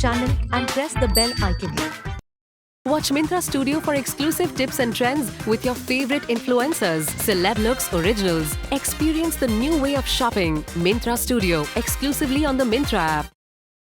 channel and press the bell icon. Watch Myntra Studio for exclusive tips and trends with your favorite influencers, Celeb Looks Originals. Experience the new way of shopping. Myntra Studio, exclusively on the Myntra app.